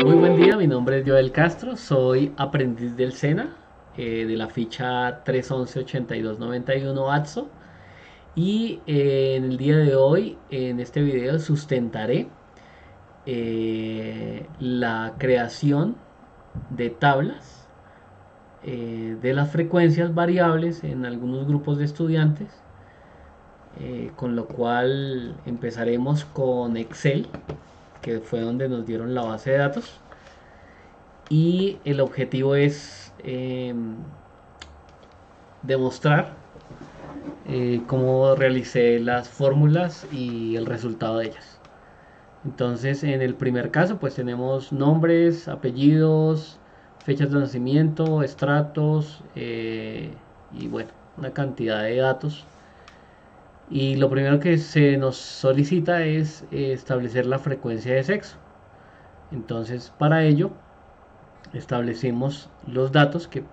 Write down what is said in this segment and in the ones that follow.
Muy buen día, mi nombre es Joel Castro, soy aprendiz del SENA, de la ficha 311-8291 ATSO, y en el día de hoy, en este video, sustentaré la creación de tablas de las frecuencias variables en algunos grupos de estudiantes, con lo cual empezaremos con Excel, que fue donde nos dieron la base de datos. Y el objetivo es demostrar cómo realicé las fórmulas y el resultado de ellas. Entonces, en el primer caso, pues tenemos nombres, apellidos, fechas de nacimiento, estratos y bueno, una cantidad de datos. Y lo primero que se nos solicita es establecer la frecuencia de sexo. Entonces, para ello, establecemos los datos, que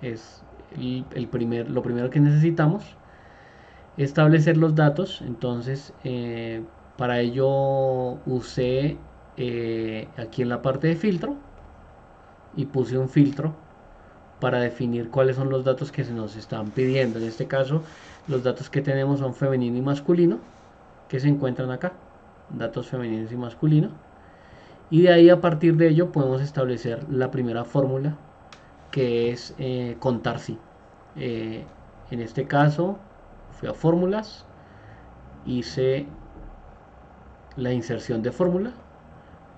es lo primero que necesitamos, establecer los datos. Entonces, para ello usé aquí en la parte de filtro y puse un filtro para definir cuáles son los datos que se nos están pidiendo. En este caso, los datos que tenemos son femenino y masculino, que se encuentran acá, datos femeninos y masculinos. Y de ahí, a partir de ello, podemos establecer la primera fórmula, que es contar sí. En este caso, fui a fórmulas, hice la inserción de fórmula,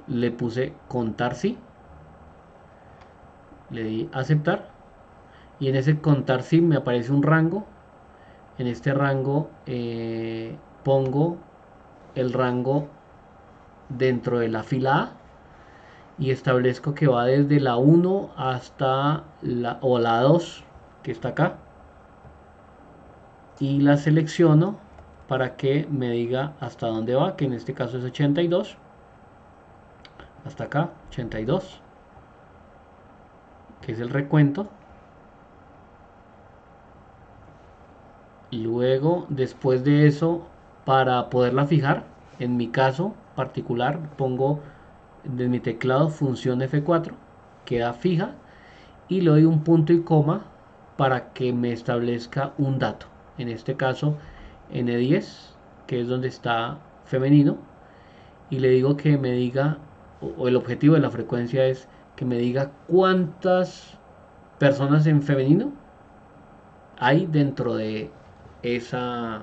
le puse contar sí, le di aceptar, y en ese contar sí me aparece un rango. En este rango pongo el rango dentro de la fila A y establezco que va desde la 1 hasta la 2, que está acá, y la selecciono para que me diga hasta dónde va, que en este caso es 82, hasta acá 82, que es el recuento. Y luego, después de eso, para poderla fijar, en mi caso particular pongo de mi teclado función F4, queda fija, y le doy un punto y coma para que me establezca un dato. En este caso N10, que es donde está femenino, y le digo que me diga, o el objetivo de la frecuencia es que me diga cuántas personas en femenino hay esa,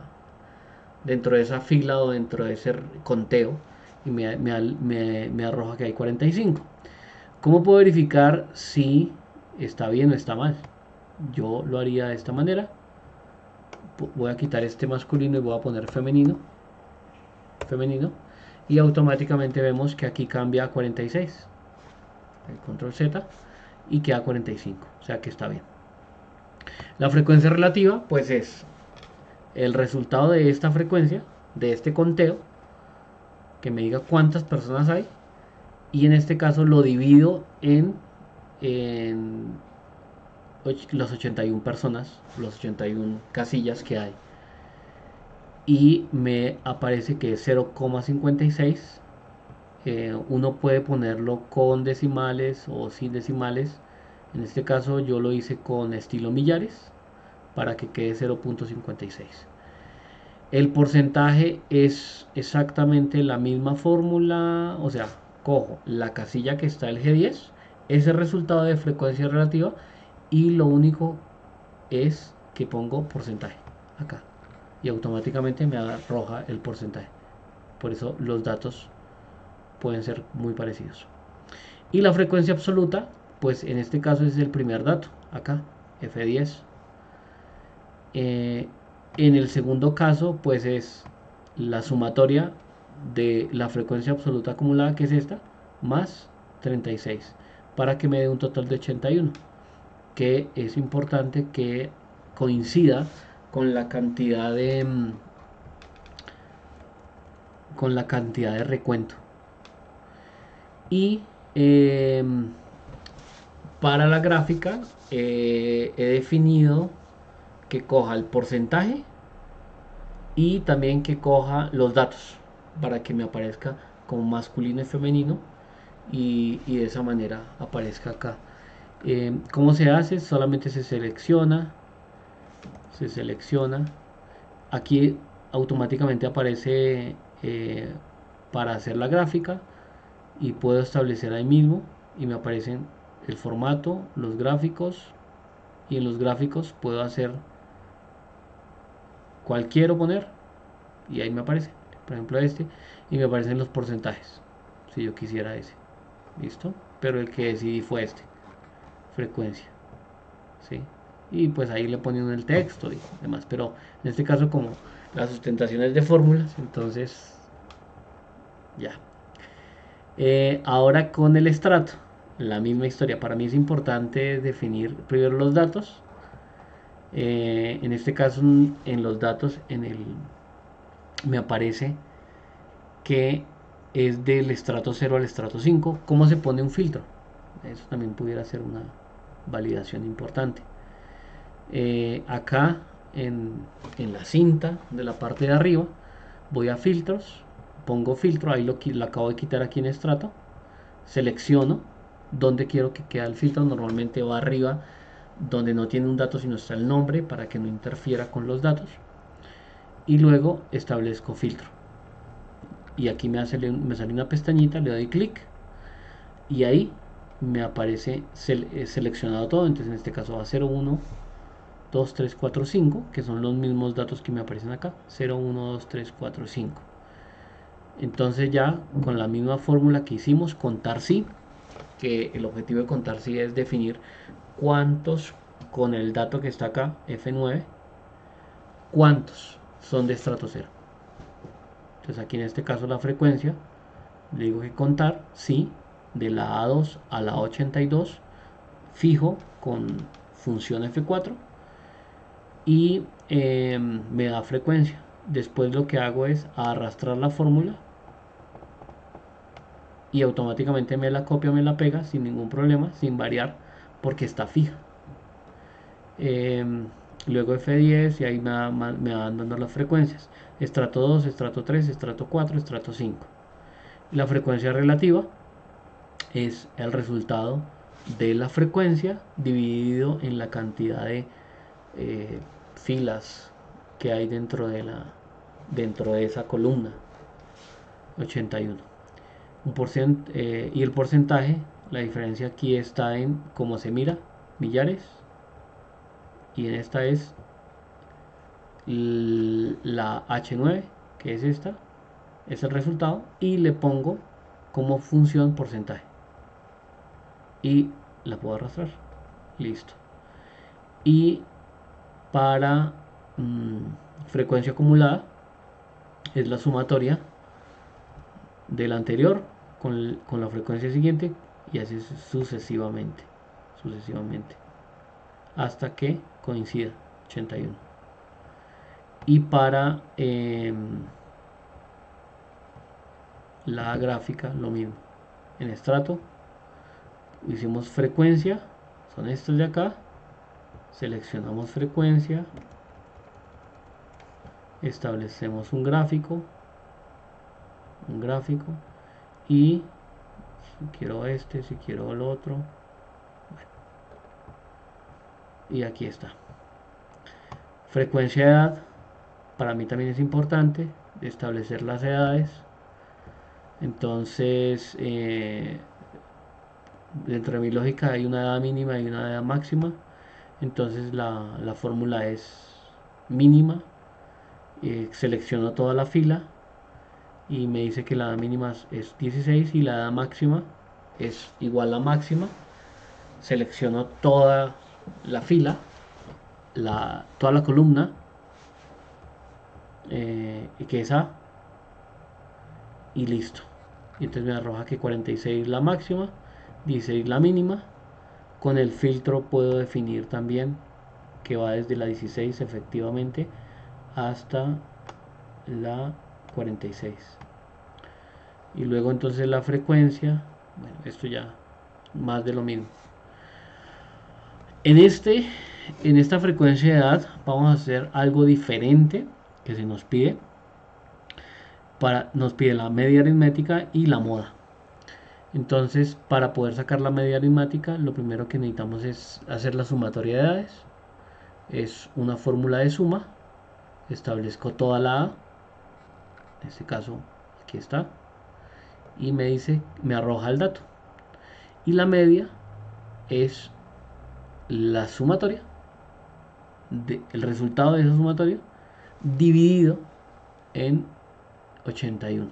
dentro de esa fila o dentro de ese conteo, y me arroja que hay 45. ¿Cómo puedo verificar si está bien o está mal? Yo lo haría de esta manera. Voy a quitar este masculino y voy a poner femenino, femenino, y automáticamente vemos que aquí cambia a 46. El control Z y queda 45, o sea que está bien. La frecuencia relativa pues es el resultado de esta frecuencia, de este conteo, que me diga cuántas personas hay, y en este caso lo divido en las 81 personas, los 81 casillas que hay, y me aparece que es 0,56. Uno puede ponerlo con decimales o sin decimales. En este caso yo lo hice con estilo millares para que quede 0,56. El porcentaje es exactamente la misma fórmula, o sea, cojo la casilla que está el G10, ese resultado de frecuencia relativa, y lo único es que pongo porcentaje acá y automáticamente me arroja el porcentaje. Por eso los datos pueden ser muy parecidos. Y la frecuencia absoluta, pues en este caso es el primer dato, acá, F10. En el segundo caso, pues es la sumatoria de la frecuencia absoluta acumulada, que es esta, más 36, para que me dé un total de 81, que es importante que coincida con la cantidad de recuento. Y para la gráfica he definido que coja el porcentaje y también que coja los datos para que me aparezca como masculino y femenino, y de esa manera aparezca acá. ¿Cómo se hace? Solamente se selecciona. Aquí automáticamente aparece para hacer la gráfica y puedo establecer ahí mismo y me aparecen el formato, los gráficos, y en los gráficos puedo hacer cual quiero poner y ahí me aparece, por ejemplo este, y me aparecen los porcentajes si yo quisiera ese. ¿Listo? Pero el que decidí fue este, frecuencia. ¿Sí? Y pues ahí le ponen el texto y demás. Pero en este caso, como la sustentación es de fórmulas, entonces ya. Ahora con el estrato, la misma historia. Para mí es importante definir primero los datos. En este caso, en los datos, me aparece que es del estrato 0 al estrato 5. ¿Cómo se pone un filtro? Eso también pudiera ser una validación importante. Acá en la cinta de la parte de arriba voy a filtros, pongo filtro, ahí lo acabo de quitar aquí en estrato, selecciono donde quiero que quede el filtro. Normalmente va arriba donde no tiene un dato sino está el nombre para que no interfiera con los datos, y luego establezco filtro y aquí me sale una pestañita, le doy clic y ahí me aparece seleccionado todo. Entonces en este caso va 0, 1, 2, 3, 4, 5, que son los mismos datos que me aparecen acá, 0, 1, 2, 3, 4, 5. Entonces ya con la misma fórmula que hicimos, contar sí, que el objetivo de contar sí es definir cuántos, con el dato que está acá, F9, cuántos son de estrato 0. Entonces aquí en este caso la frecuencia, le digo que contar sí, de la A2 a la 82, fijo con función F4, y me da frecuencia. Después lo que hago es arrastrar la fórmula y automáticamente me la copia, me la pega sin ningún problema, sin variar, porque está fija. Luego F10 y ahí me van dando las frecuencias: estrato 2, estrato 3, estrato 4, estrato 5. La frecuencia relativa es el resultado de la frecuencia dividido en la cantidad de filas que hay dentro de esa columna, 81. Y el porcentaje, la diferencia aquí está en cómo se mira, millares, y en esta es la H9, que es esta, es el resultado, y le pongo como función porcentaje y la puedo arrastrar, listo. Y para frecuencia acumulada es la sumatoria del anterior con la frecuencia siguiente, y así sucesivamente hasta que coincida 81. Y para la gráfica lo mismo. En estrato hicimos frecuencia, son estos de acá, seleccionamos frecuencia, establecemos un gráfico, y si quiero este, si quiero el otro, y aquí está. Frecuencia de edad, para mí también es importante establecer las edades. Entonces dentro de mi lógica hay una edad mínima y una edad máxima. Entonces la fórmula es mínima, selecciono toda la fila y me dice que la edad mínima es 16 y la edad máxima es igual a máxima. Selecciono toda la fila, toda la columna, que es A, y listo. Y entonces me arroja que 46 la máxima, 16 la mínima. Con el filtro puedo definir también que va desde la 16 efectivamente hasta la 46. Y luego entonces la frecuencia, bueno, esto ya más de lo mismo. En esta frecuencia de edad vamos a hacer algo diferente que se nos pide. Nos pide la media aritmética y la moda. Entonces, para poder sacar la media aritmática, lo primero que necesitamos es hacer la sumatoria de edades. Es una fórmula de suma. Establezco toda la A, en este caso aquí está, y me dice, me arroja el dato. Y la media es la sumatoria, el resultado de esa sumatoria, dividido en 81.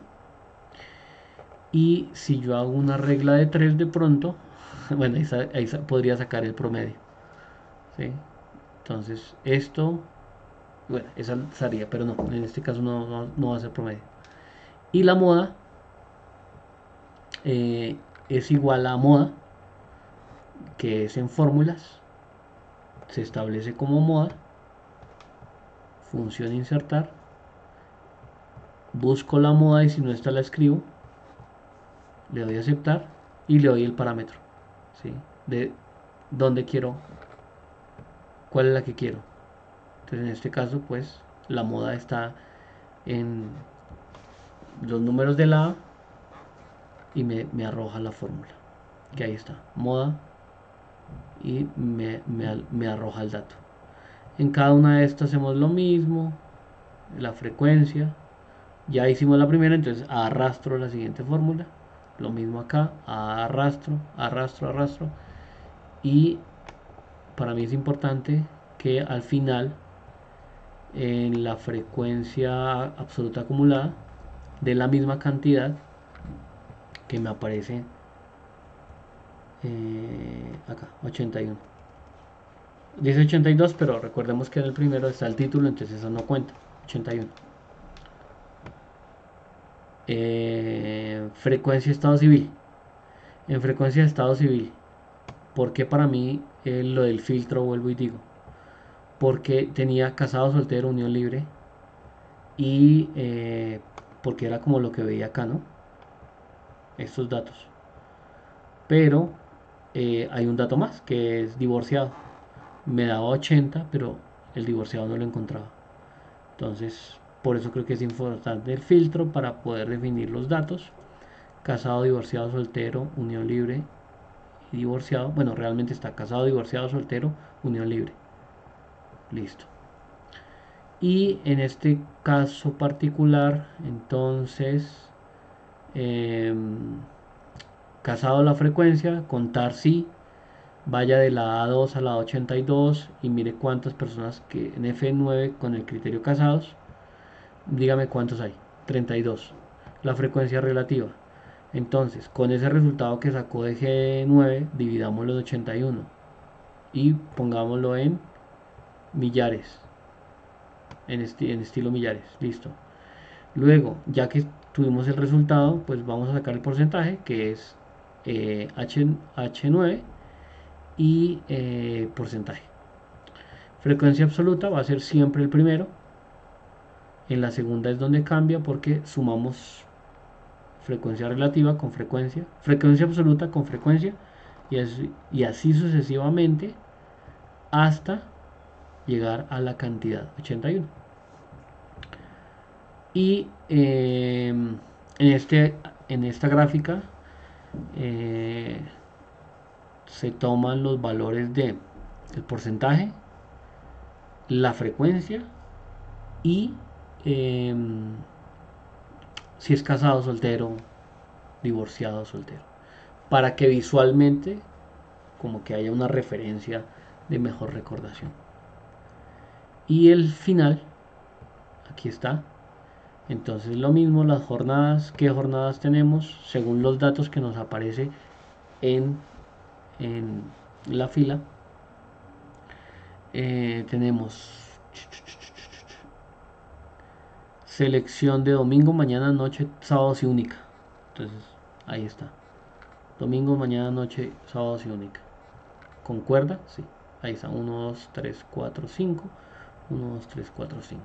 Y si yo hago una regla de 3 de pronto, bueno, ahí podría sacar el promedio. ¿Sí? Entonces, esto, bueno, esa sería, pero no, en este caso no va a ser promedio. Y la moda es igual a moda, que es en fórmulas, se establece como moda, función insertar, busco la moda y si no está la escribo, le doy a aceptar y le doy el parámetro, ¿sí? De dónde quiero, cuál es la que quiero. Entonces en este caso pues la moda está en los números de la A y me arroja la fórmula, que ahí está, moda, y me arroja el dato. En cada una de estas hacemos lo mismo, la frecuencia, ya hicimos la primera, entonces arrastro la siguiente fórmula, lo mismo acá, arrastro, arrastro, arrastro, y para mí es importante que al final, en la frecuencia absoluta acumulada, de la misma cantidad que me aparece acá, 81. Dice 82, pero recordemos que en el primero está el título, entonces eso no cuenta. 81. Frecuencia de estado civil. En frecuencia de estado civil, ¿por qué para mí lo del filtro vuelvo y digo? Porque tenía casado, soltero, unión libre y porque era como lo que veía acá, ¿no? Estos datos. Pero hay un dato más, que es divorciado. Me daba 80, pero el divorciado no lo encontraba. Entonces, por eso creo que es importante el filtro para poder definir los datos. Casado, divorciado, soltero, unión libre y divorciado. Bueno, realmente está casado, divorciado, soltero, unión libre. Listo. Y en este caso particular, entonces, eh, casado la frecuencia, contar sí, vaya de la A2 a la 82 y mire cuántas personas que en F9 con el criterio casados, dígame cuántos hay, 32. La frecuencia relativa. Entonces, con ese resultado que sacó de G9, dividámoslo en 81 y pongámoslo en millares, en estilo millares, listo. Luego, ya que tuvimos el resultado, pues vamos a sacar el porcentaje, que es H9 y porcentaje. Frecuencia absoluta va a ser siempre el primero. En la segunda es donde cambia porque sumamos frecuencia relativa con frecuencia, frecuencia absoluta con frecuencia y así sucesivamente hasta llegar a la cantidad 81. Y en esta gráfica eh, se toman los valores de el porcentaje, la frecuencia y eh, si es casado, soltero, divorciado, soltero, para que visualmente como que haya una referencia de mejor recordación. Y el final, aquí está. Entonces lo mismo, las jornadas, qué jornadas tenemos según los datos que nos aparece en, en la fila. Tenemos selección de domingo, mañana, noche, sábados y única. Entonces ahí está. Domingo, mañana, noche, sábados y única. ¿Concuerda? Sí. Ahí está. 1, 2, 3, 4, 5. 1, 2, 3, 4, 5.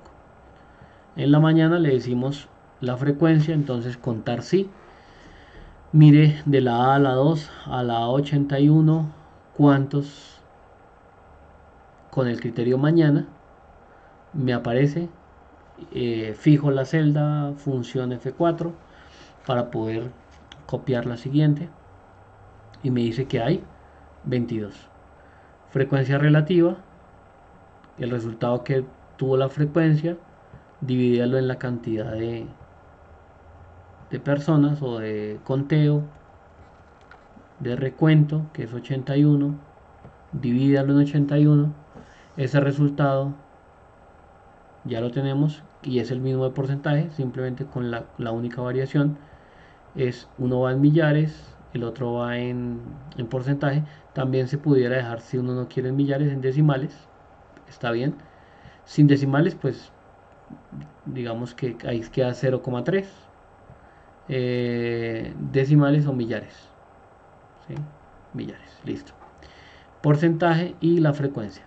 En la mañana le decimos la frecuencia, entonces contar sí. Mire de la A a la 2 a la 81 cuántos con el criterio mañana me aparece. Fijo la celda, función F4 para poder copiar la siguiente. y me dice que hay 22. Frecuencia relativa, el resultado que tuvo la frecuencia, divídalo en la cantidad de personas o de conteo, de recuento, que es 81, divídalo en 81, ese resultado ya lo tenemos y es el mismo de porcentaje, simplemente con la única variación es uno va en millares, el otro va en porcentaje. También se pudiera dejar, si uno no quiere en millares, en decimales, está bien. Sin decimales, pues digamos que ahí queda 0,3 decimales o millares, ¿sí? Millares, listo. Porcentaje y la frecuencia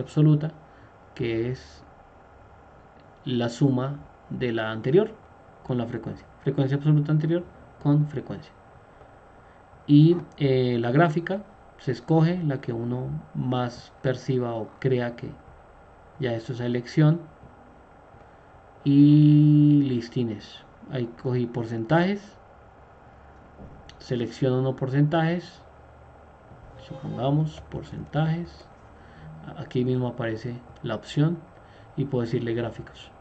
absoluta, que es la suma de la anterior con la frecuencia absoluta anterior con frecuencia. Y la gráfica se escoge la que uno más perciba o crea que ya esto es la elección. Y listines, ahí cogí porcentajes, selecciono no porcentajes, supongamos porcentajes, aquí mismo aparece la opción y puedo decirle gráficos,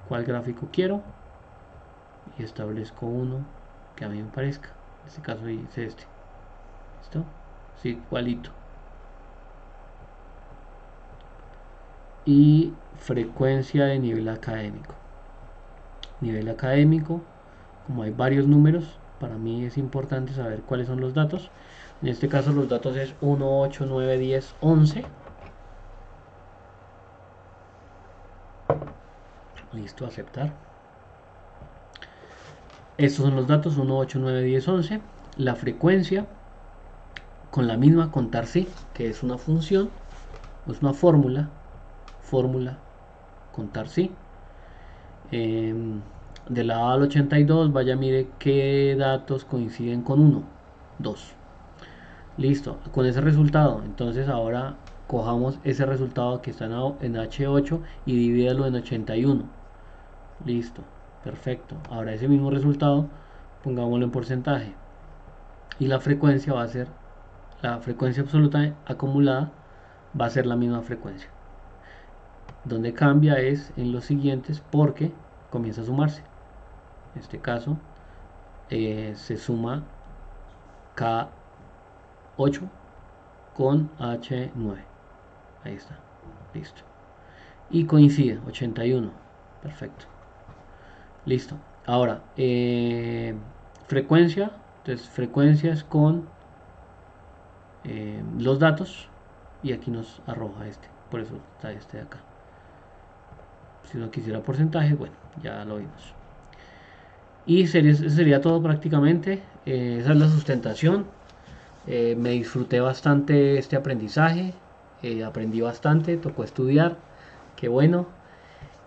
cuál gráfico quiero, y establezco uno que a mí me parezca. En este caso hice este. ¿Listo? Sí, igualito. Y frecuencia de nivel académico. Nivel académico, como hay varios números, para mí es importante saber cuáles son los datos. En este caso los datos es 1, 8, 9, 10, 11. Listo, aceptar. Estos son los datos 1, 8, 9, 10, 11. La frecuencia, con la misma contar sí, que es una función, es una fórmula contar sí. De la A al 82, vaya, mire qué datos coinciden con 1, 2. Listo, con ese resultado, entonces ahora cojamos ese resultado que está en H8 y divídalo en 81. Listo, perfecto. Ahora ese mismo resultado, pongámoslo en porcentaje. Y la frecuencia va a ser, la frecuencia absoluta acumulada va a ser la misma frecuencia. Donde cambia es en los siguientes porque comienza a sumarse. En este caso se suma K8 con H9. Ahí está, listo. Y coincide 81. Perfecto. Listo. Ahora, frecuencia. Entonces, frecuencias con los datos. Y aquí nos arroja este. Por eso está este de acá. Si no quisiera porcentaje, bueno, ya lo vimos. Y sería todo prácticamente. Esa es la sustentación. Me disfruté bastante este aprendizaje. Aprendí bastante, tocó estudiar. Qué bueno.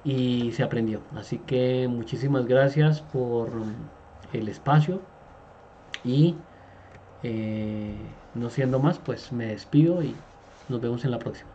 Y se aprendió. Así que muchísimas gracias por el espacio. Y no siendo más, pues me despido y nos vemos en la próxima.